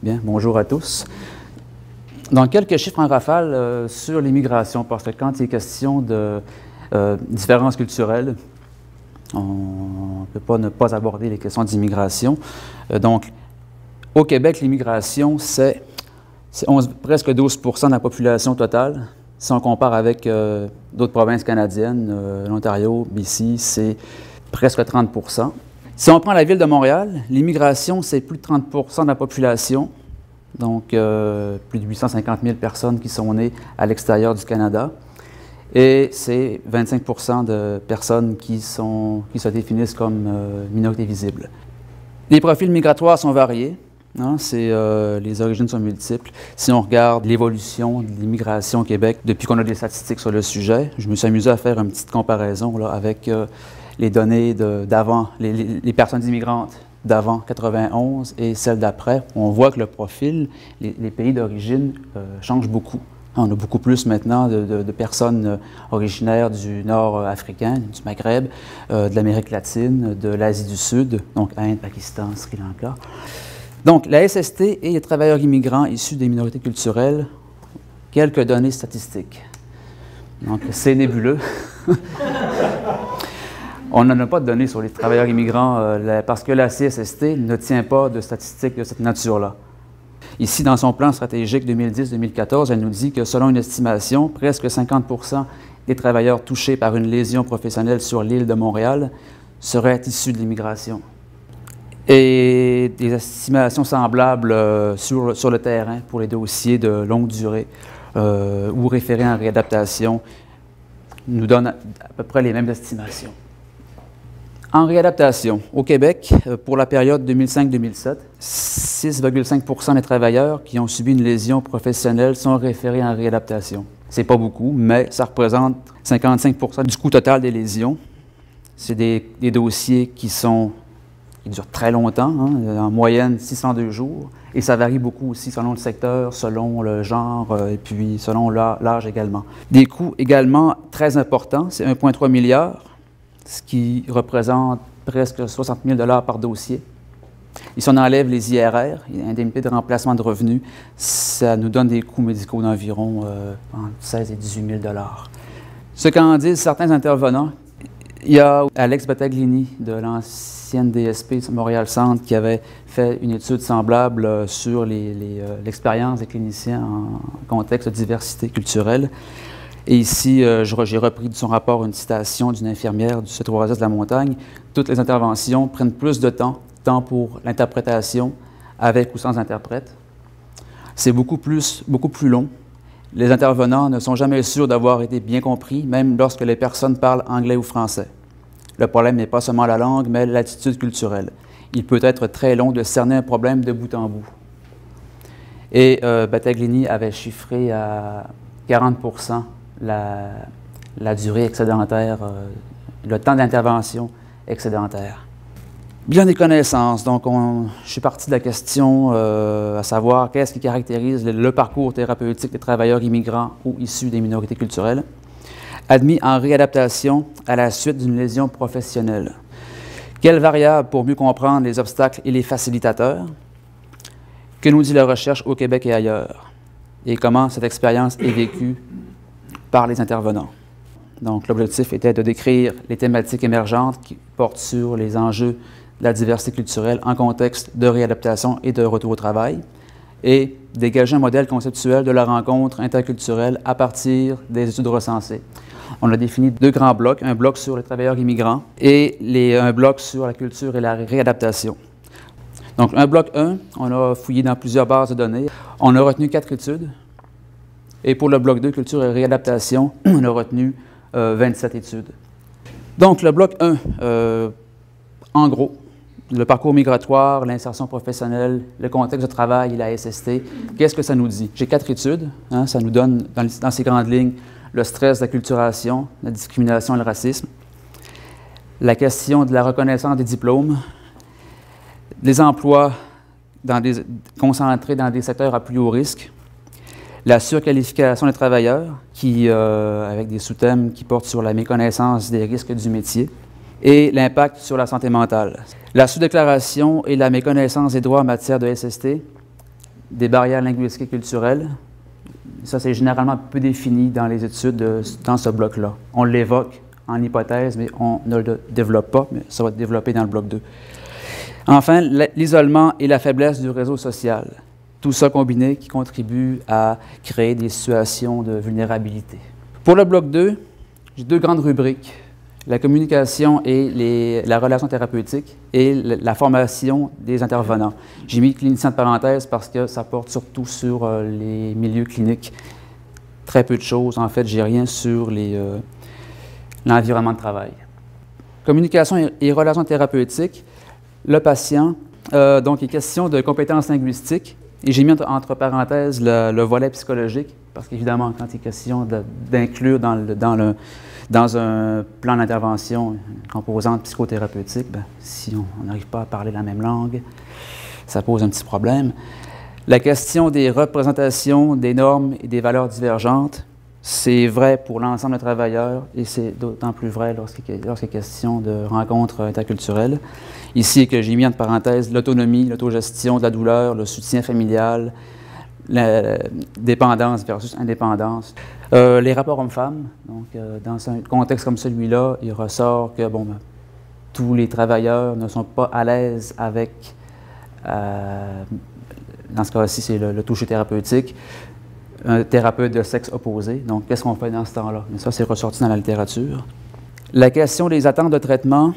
Bien, bonjour à tous. Donc, quelques chiffres en rafale sur l'immigration, parce que quand il est question de différences culturelles, on ne peut pas ne pas aborder les questions d'immigration. Donc, au Québec, l'immigration, c'est presque 12% de la population totale. Si on compare avec d'autres provinces canadiennes, l'Ontario, BC, c'est presque 30%. Si on prend la ville de Montréal, l'immigration, c'est plus de 30% de la population. Donc, plus de 850 000 personnes qui sont nées à l'extérieur du Canada. Et c'est 25% de personnes qui se définissent comme minorités visibles. Les profils migratoires sont variés. Hein, les origines sont multiples. Si on regarde l'évolution de l'immigration au Québec depuis qu'on a des statistiques sur le sujet, je me suis amusé à faire une petite comparaison là, avec les données d'avant, les personnes immigrantes d'avant 91 et celles d'après. On voit que le profil, les pays d'origine changent beaucoup. On a beaucoup plus maintenant de personnes originaires du nord africain, du Maghreb, de l'Amérique latine, de l'Asie du Sud, donc Inde, Pakistan, Sri Lanka. Donc, la SST et les travailleurs immigrants issus des minorités culturelles, quelques données statistiques. Donc, c'est nébuleux. On n'en a pas de données sur les travailleurs immigrants parce que la CSST ne tient pas de statistiques de cette nature-là. Ici, dans son plan stratégique 2010-2014, elle nous dit que selon une estimation, presque 50% des travailleurs touchés par une lésion professionnelle sur l'île de Montréal seraient issus de l'immigration. Et des estimations semblables sur le terrain pour les dossiers de longue durée ou référés en réadaptation nous donnent à peu près les mêmes estimations. En réadaptation, au Québec, pour la période 2005-2007, 6,5% des travailleurs qui ont subi une lésion professionnelle sont référés en réadaptation. C'est pas beaucoup, mais ça représente 55% du coût total des lésions. C'est des dossiers qui durent très longtemps, hein, en moyenne 602 jours, et ça varie beaucoup aussi selon le secteur, selon le genre, et puis selon l'âge également. Des coûts également très importants, c'est 1,3 milliard, ce qui représente presque 60 000 $ par dossier. Et si on enlève les IRR, indemnités de remplacement de revenus, ça nous donne des coûts médicaux d'environ entre 16 et 18 000 $. Ce qu'en disent certains intervenants, il y a Alex Battaglini de l'ancienne DSP Montréal-Centre qui avait fait une étude semblable sur l'expérience des cliniciens en contexte de diversité culturelle. Et ici, j'ai repris de son rapport une citation d'une infirmière du C3S de la Montagne. Toutes les interventions prennent plus de temps, tant pour l'interprétation, avec ou sans interprète. C'est beaucoup plus long. Les intervenants ne sont jamais sûrs d'avoir été bien compris, même lorsque les personnes parlent anglais ou français. Le problème n'est pas seulement la langue, mais l'attitude culturelle. Il peut être très long de cerner un problème de bout en bout. Et Battaglini avait chiffré à 40% la durée excédentaire, le temps d'intervention excédentaire. Bilan des connaissances. Donc, je suis parti de la question à savoir qu'est-ce qui caractérise le parcours thérapeutique des travailleurs immigrants ou issus des minorités culturelles, admis en réadaptation à la suite d'une lésion professionnelle. Quelles variables pour mieux comprendre les obstacles et les facilitateurs? Que nous dit la recherche au Québec et ailleurs? Et comment cette expérience est vécue par les intervenants. Donc, l'objectif était de décrire les thématiques émergentes qui portent sur les enjeux de la diversité culturelle en contexte de réadaptation et de retour au travail et dégager un modèle conceptuel de la rencontre interculturelle à partir des études recensées. On a défini deux grands blocs, un bloc sur les travailleurs immigrants et un bloc sur la culture et la réadaptation. Donc, un bloc 1, on a fouillé dans plusieurs bases de données. On a retenu 4 études. Et pour le bloc 2, culture et réadaptation, on a retenu 27 études. Donc, le bloc 1, en gros, le parcours migratoire, l'insertion professionnelle, le contexte de travail et la SST, qu'est-ce que ça nous dit? J'ai 4 études, hein, ça nous donne, dans ces grandes lignes, le stress, l'acculturation, la discrimination et le racisme, la question de la reconnaissance des diplômes, des emplois concentrés dans des secteurs à plus haut risque, la surqualification des travailleurs, avec des sous-thèmes qui portent sur la méconnaissance des risques du métier, et l'impact sur la santé mentale. La sous-déclaration et la méconnaissance des droits en matière de SST des barrières linguistiques et culturelles. Ça, c'est généralement peu défini dans les études dans ce bloc-là. On l'évoque en hypothèse, mais on ne le développe pas, mais ça va être développé dans le bloc 2. Enfin, l'isolement et la faiblesse du réseau social. Tout ça combiné qui contribue à créer des situations de vulnérabilité. Pour le bloc 2, j'ai deux grandes rubriques. La communication et la relation thérapeutique et la formation des intervenants. J'ai mis clinicien de parenthèse parce que ça porte surtout sur les milieux cliniques. Très peu de choses. En fait, j'ai rien sur l'environnement de travail. Communication et relations thérapeutiques. Le patient, donc il est question de compétences linguistiques. Et j'ai mis entre parenthèses le volet psychologique, parce qu'évidemment, quand il est question d'inclure dans un plan d'intervention une composante psychothérapeutique, bien, si on n'arrive pas à parler la même langue, ça pose un petit problème. La question des représentations, des normes et des valeurs divergentes, c'est vrai pour l'ensemble des travailleurs et c'est d'autant plus vrai lorsqu'il est question de rencontres interculturelles. Ici, que j'ai mis entre parenthèses l'autonomie, l'autogestion de la douleur, le soutien familial, la dépendance versus indépendance. Les rapports hommes-femmes, donc dans un contexte comme celui-là, il ressort que tous les travailleurs ne sont pas à l'aise avec, dans ce cas-ci, c'est le toucher thérapeutique, un thérapeute de sexe opposé. Donc, qu'est-ce qu'on fait dans ce temps-là? Mais ça, c'est ressorti dans la littérature. La question des attentes de traitement,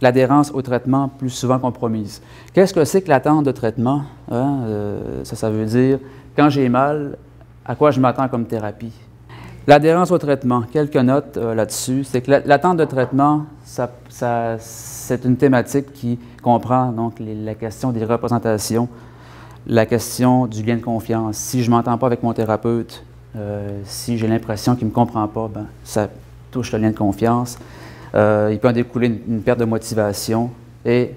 l'adhérence au traitement plus souvent compromise. Qu'est-ce que c'est que l'attente de traitement? Ça veut dire, quand j'ai mal, à quoi je m'attends comme thérapie? L'adhérence au traitement, quelques notes là-dessus, c'est que l'attente de traitement, c'est une thématique qui comprend donc la question des représentations, la question du lien de confiance. Si je ne m'entends pas avec mon thérapeute, si j'ai l'impression qu'il ne me comprend pas, bien, ça touche le lien de confiance. Il peut en découler une perte de motivation et,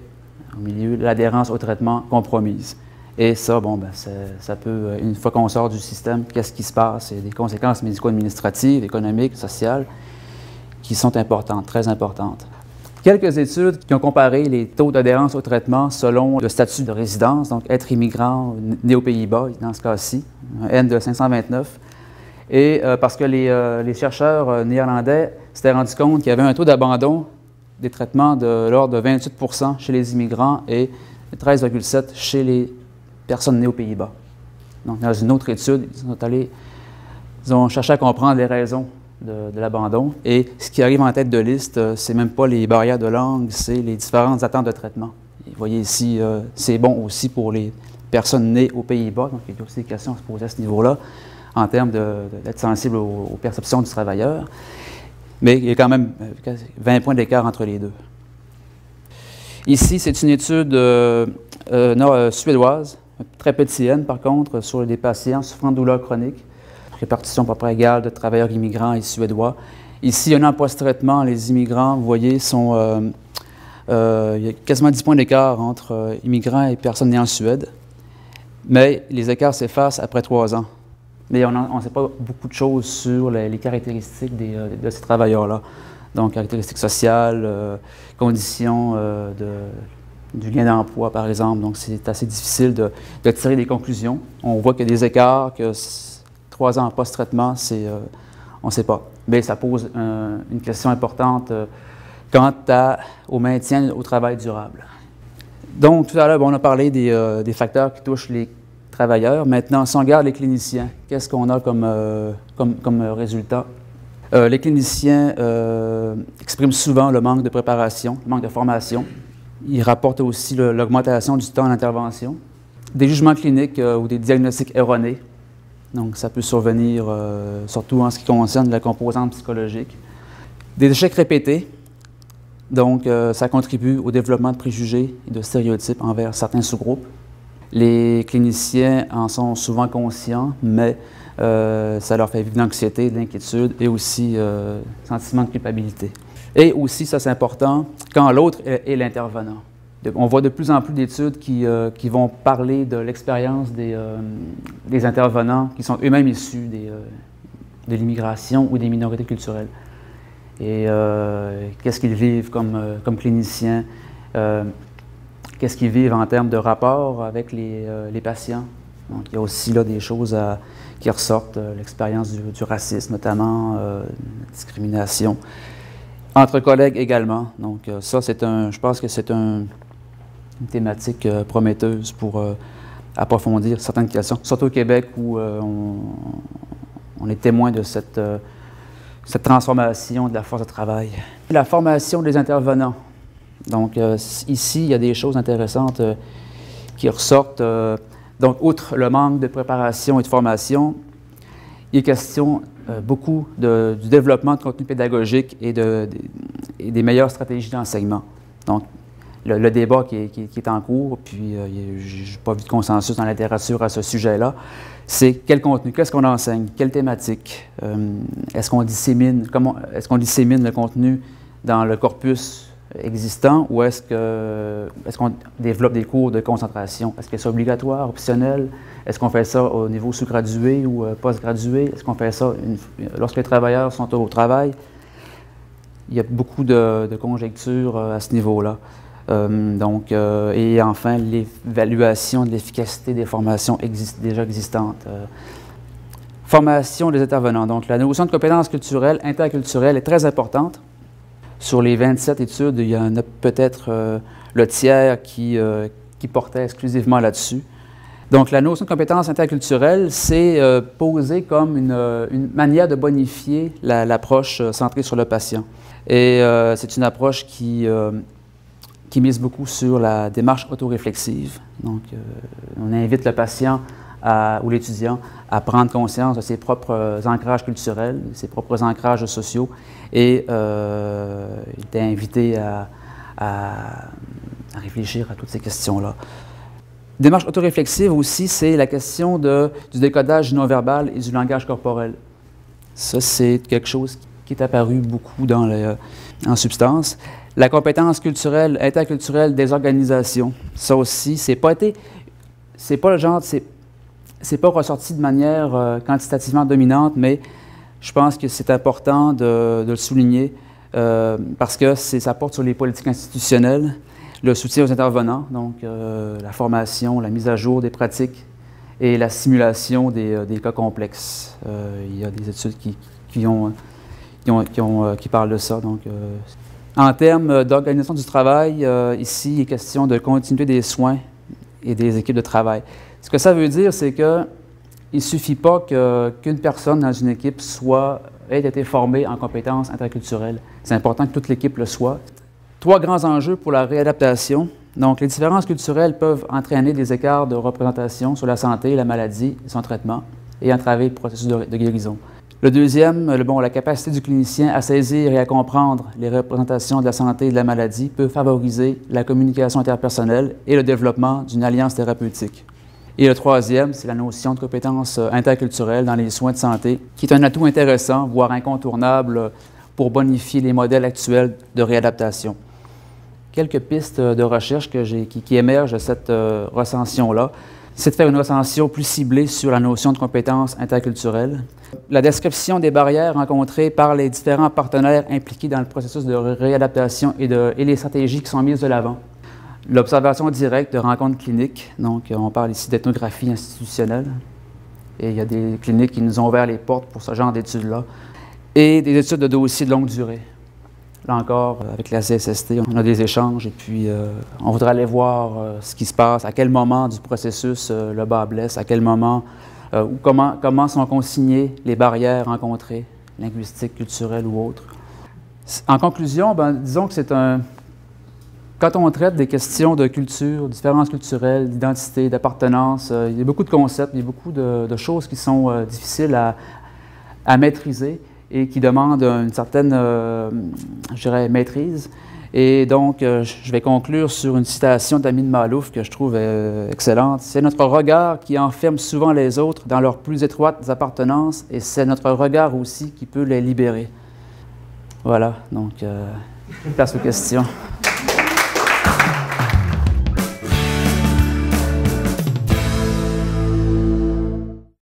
au milieu, l'adhérence au traitement compromise. Et ça, ça peut, une fois qu'on sort du système, qu'est-ce qui se passe? Il y a des conséquences médico-administratives, économiques, sociales, qui sont importantes, très importantes. Quelques études qui ont comparé les taux d'adhérence au traitement selon le statut de résidence, donc être immigrant, né aux Pays-Bas, dans ce cas-ci, un N de 529. Et parce que les chercheurs néerlandais s'étaient rendus compte qu'il y avait un taux d'abandon des traitements de l'ordre de 28 % chez les immigrants et 13,7 % chez les personnes nées aux Pays-Bas. Donc, dans une autre étude, ils ont cherché à comprendre les raisons de l'abandon. Et ce qui arrive en tête de liste, c'est même pas les barrières de langue, c'est les différentes attentes de traitement. Et vous voyez ici, c'est bon aussi pour les personnes nées aux Pays-Bas, donc il y a aussi des questions à se poser à ce niveau-là, en termes d'être sensible aux perceptions du travailleur. Mais il y a quand même 20 points d'écart entre les deux. Ici, c'est une étude suédoise, très petit N par contre, sur des patients souffrant de douleurs chroniques. Répartition à peu près égale de travailleurs immigrants et suédois. Ici, un an post-traitement, les immigrants, vous voyez, il y a quasiment 10 points d'écart entre immigrants et personnes nées en Suède. Mais les écarts s'effacent après 3 ans. Mais on ne sait pas beaucoup de choses sur les caractéristiques de ces travailleurs-là. Donc, caractéristiques sociales, conditions du lien d'emploi, par exemple. Donc, c'est assez difficile de tirer des conclusions. On voit qu'il y a des écarts, que 3 ans en post-traitement, on ne sait pas. Mais ça pose une question importante quant au maintien au travail durable. Donc, tout à l'heure, on a parlé des facteurs qui touchent les travailleurs. Maintenant, si on regarde les cliniciens, qu'est-ce qu'on a comme résultat? Les cliniciens expriment souvent le manque de préparation, le manque de formation. Ils rapportent aussi l'augmentation du temps d'intervention. Des jugements cliniques ou des diagnostics erronés. Donc, ça peut survenir surtout en ce qui concerne la composante psychologique. Des échecs répétés. Donc, ça contribue au développement de préjugés et de stéréotypes envers certains sous-groupes. Les cliniciens en sont souvent conscients, mais ça leur fait vivre de l'anxiété, de l'inquiétude et aussi sentiment de culpabilité. Et aussi, ça c'est important, quand l'autre est l'intervenant. On voit de plus en plus d'études qui vont parler de l'expérience des intervenants qui sont eux-mêmes issus de l'immigration ou des minorités culturelles. Et qu'est-ce qu'ils vivent comme cliniciens, qu'est-ce qu'ils vivent en termes de rapport avec les patients, Donc, il y a aussi là des choses qui ressortent, l'expérience du racisme notamment, la discrimination. Entre collègues également. Donc, ça, je pense que c'est une thématique prometteuse pour approfondir certaines questions, surtout au Québec où on est témoin de cette transformation de la force de travail. La formation des intervenants. Donc, ici, il y a des choses intéressantes qui ressortent. Donc, outre le manque de préparation et de formation, il est question beaucoup du développement de contenu pédagogique et des meilleures stratégies d'enseignement. Donc, le débat qui est en cours, puis je n'ai pas vu de consensus dans la littérature à ce sujet-là, c'est quel contenu, qu'est-ce qu'on enseigne, quelle thématique, est-ce qu'on dissémine le contenu dans le corpus existant ou est-ce qu'on développe des cours de concentration? Est-ce que c'est obligatoire, optionnel? Est-ce qu'on fait ça au niveau sous-gradué ou post-gradué? Est-ce qu'on fait ça lorsque les travailleurs sont au travail? Il y a beaucoup de conjectures à ce niveau-là. Et enfin, l'évaluation de l'efficacité des formations déjà existantes. Formation des intervenants. Donc, la notion de compétence culturelle, interculturelle est très importante. Sur les 27 études, il y en a peut-être le tiers qui portait exclusivement là-dessus. Donc, la notion de compétence interculturelle, c'est posée comme une manière de bonifier l'approche centrée sur le patient. Et c'est une approche qui mise beaucoup sur la démarche autoréflexive. Donc, on invite le patient ou l'étudiant à prendre conscience de ses propres ancrages culturels, ses propres ancrages sociaux, et il était invité à réfléchir à toutes ces questions-là. Démarche autoréflexive aussi, c'est la question du décodage non-verbal et du langage corporel. Ça, c'est quelque chose qui est apparu beaucoup en substance. La compétence culturelle, interculturelle des organisations. Ça aussi, c'est pas ressorti de manière quantitativement dominante, mais je pense que c'est important de le souligner parce que ça porte sur les politiques institutionnelles, le soutien aux intervenants, donc la formation, la mise à jour des pratiques et la simulation des cas complexes. Il y a des études qui parlent de ça. Donc, en termes d'organisation du travail, ici, il est question de continuité des soins et des équipes de travail. Ce que ça veut dire, c'est qu'il ne suffit pas qu'une personne dans une équipe ait été formée en compétences interculturelles. C'est important que toute l'équipe le soit. 3 grands enjeux pour la réadaptation. Donc, les différences culturelles peuvent entraîner des écarts de représentation sur la santé, la maladie et son traitement et entraver le processus de guérison. Le deuxième, la capacité du clinicien à saisir et à comprendre les représentations de la santé et de la maladie peut favoriser la communication interpersonnelle et le développement d'une alliance thérapeutique. Et le troisième, c'est la notion de compétence interculturelle dans les soins de santé, qui est un atout intéressant, voire incontournable, pour bonifier les modèles actuels de réadaptation. Quelques pistes de recherche qui émergent de cette recension-là, c'est de faire une recension plus ciblée sur la notion de compétence interculturelle. La description des barrières rencontrées par les différents partenaires impliqués dans le processus de réadaptation et les stratégies qui sont mises de l'avant. L'observation directe de rencontres cliniques, donc on parle ici d'ethnographie institutionnelle, et il y a des cliniques qui nous ont ouvert les portes pour ce genre d'études-là, et des études de dossiers de longue durée. Là encore, avec la CSST, on a des échanges et puis on voudrait aller voir ce qui se passe, à quel moment du processus le bât blesse, à quel moment, ou comment sont consignées les barrières rencontrées, linguistiques, culturelles ou autres. En conclusion, disons que quand on traite des questions de culture, différences culturelles, d'identité, d'appartenance, il y a beaucoup de concepts, il y a beaucoup de choses qui sont difficiles à maîtriser et qui demandent une certaine, je dirais, maîtrise. Et donc, je vais conclure sur une citation d'Amin Maalouf que je trouve excellente. « C'est notre regard qui enferme souvent les autres dans leurs plus étroites appartenances et c'est notre regard aussi qui peut les libérer. » Voilà, donc, place aux questions.